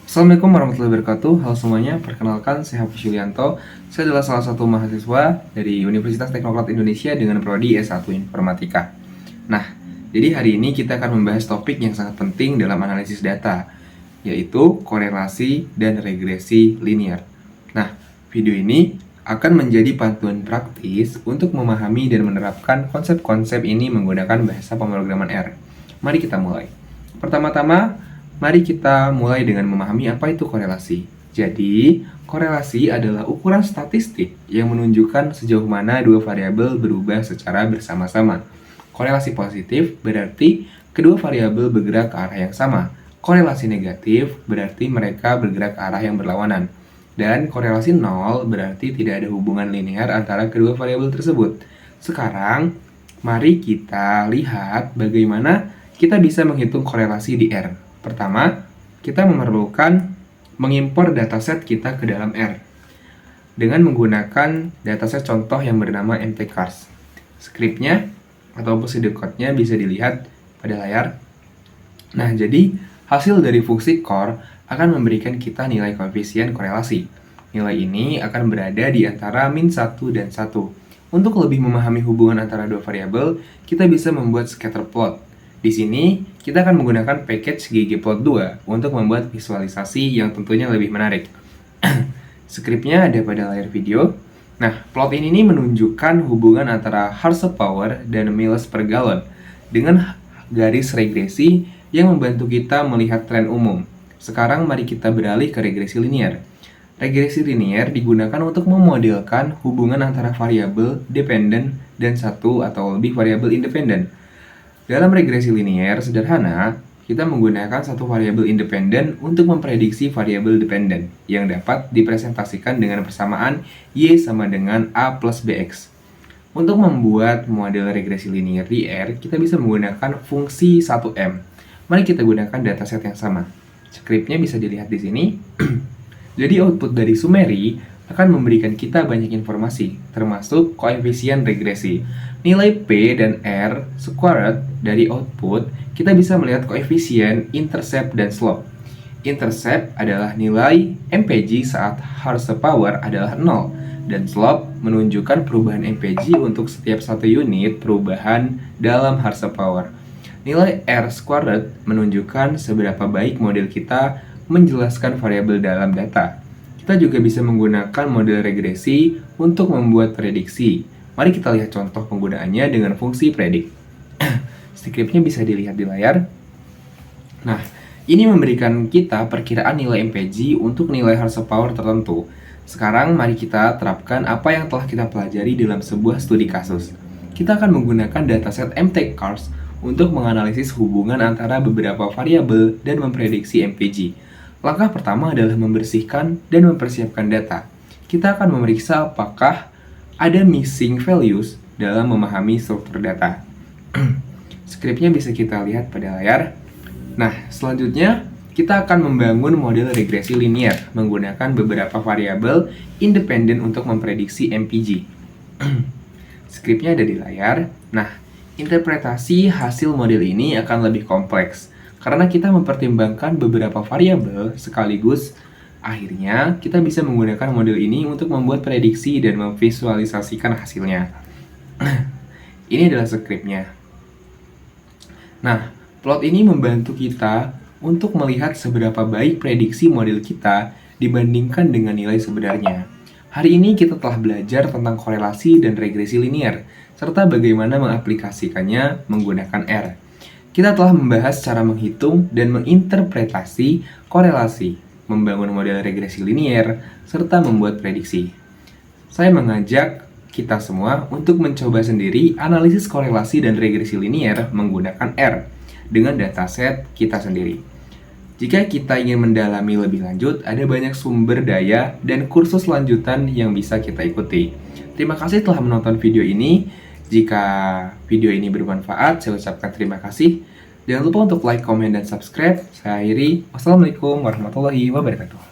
Assalamualaikum warahmatullahi wabarakatuh. Halo semuanya, perkenalkan saya Hafiz Yulianto. Saya adalah salah satu mahasiswa dari Universitas Teknokrat Indonesia dengan prodi S1 Informatika. Nah, jadi hari ini kita akan membahas topik yang sangat penting dalam analisis data, yaitu korelasi dan regresi linear. Nah, video ini akan menjadi panduan praktis untuk memahami dan menerapkan konsep-konsep ini menggunakan bahasa pemrograman R. Mari kita mulai. Pertama-tama, mari kita mulai dengan memahami apa itu korelasi. Jadi, korelasi adalah ukuran statistik yang menunjukkan sejauh mana dua variabel berubah secara bersama-sama. Korelasi positif berarti kedua variabel bergerak ke arah yang sama. Korelasi negatif berarti mereka bergerak ke arah yang berlawanan. Dan korelasi nol berarti tidak ada hubungan linear antara kedua variabel tersebut. Sekarang, mari kita lihat bagaimana kita bisa menghitung korelasi di R. Pertama, kita memerlukan mengimpor dataset kita ke dalam R dengan menggunakan dataset contoh yang bernama mtcars. Skripnya atau prosedur code-nya bisa dilihat pada layar. Nah, jadi hasil dari fungsi core akan memberikan kita nilai koefisien korelasi. Nilai ini akan berada di antara min 1 dan 1. Untuk lebih memahami hubungan antara dua variabel, kita bisa membuat scatter plot. Di sini, kita akan menggunakan package ggplot2 untuk membuat visualisasi yang tentunya lebih menarik. Skripnya ada pada layar video. Nah, plot ini menunjukkan hubungan antara horsepower dan miles per gallon dengan garis regresi yang membantu kita melihat tren umum. Sekarang mari kita beralih ke regresi linear. Regresi linear digunakan untuk memodelkan hubungan antara variabel dependen dan satu atau lebih variabel independen. Dalam regresi linear sederhana, kita menggunakan satu variabel independen untuk memprediksi variabel dependen yang dapat dipresentasikan dengan persamaan Y sama dengan A plus BX. Untuk membuat model regresi linear di R, kita bisa menggunakan fungsi 1M. Mari kita gunakan dataset yang sama. Skripnya bisa dilihat di sini. Jadi output dari summary akan memberikan kita banyak informasi, termasuk koefisien regresi. Nilai P dan R squared dari output, kita bisa melihat koefisien intercept dan slope. Intercept adalah nilai MPG saat horsepower adalah 0, dan slope menunjukkan perubahan MPG untuk setiap satu unit perubahan dalam horsepower. Nilai R squared menunjukkan seberapa baik model kita menjelaskan variabel dalam data. Kita juga bisa menggunakan model regresi untuk membuat prediksi. Mari kita lihat contoh penggunaannya dengan fungsi predict. Skripnya bisa dilihat di layar. Nah, ini memberikan kita perkiraan nilai MPG untuk nilai horsepower tertentu. Sekarang mari kita terapkan apa yang telah kita pelajari dalam sebuah studi kasus. Kita akan menggunakan dataset mtcars untuk menganalisis hubungan antara beberapa variabel dan memprediksi MPG. Langkah pertama adalah membersihkan dan mempersiapkan data. Kita akan memeriksa apakah ada missing values dalam memahami struktur data. Skripnya bisa kita lihat pada layar. Nah, selanjutnya kita akan membangun model regresi linear menggunakan beberapa variabel independen untuk memprediksi MPG. Skripnya ada di layar. Nah, interpretasi hasil model ini akan lebih kompleks karena kita mempertimbangkan beberapa variabel sekaligus. Akhirnya, kita bisa menggunakan model ini untuk membuat prediksi dan memvisualisasikan hasilnya. Ini adalah skripnya. Nah, plot ini membantu kita untuk melihat seberapa baik prediksi model kita dibandingkan dengan nilai sebenarnya. Hari ini kita telah belajar tentang korelasi dan regresi linear, serta bagaimana mengaplikasikannya menggunakan R. Kita telah membahas cara menghitung dan menginterpretasi korelasi, membangun model regresi linear, serta membuat prediksi. Saya mengajak kita semua untuk mencoba sendiri analisis korelasi dan regresi linear menggunakan R dengan dataset kita sendiri. Jika kita ingin mendalami lebih lanjut, ada banyak sumber daya dan kursus lanjutan yang bisa kita ikuti. Terima kasih telah menonton video ini. Jika video ini bermanfaat, saya ucapkan terima kasih. Jangan lupa untuk like, komen, dan subscribe. Saya akhiri. Wassalamualaikum warahmatullahi wabarakatuh.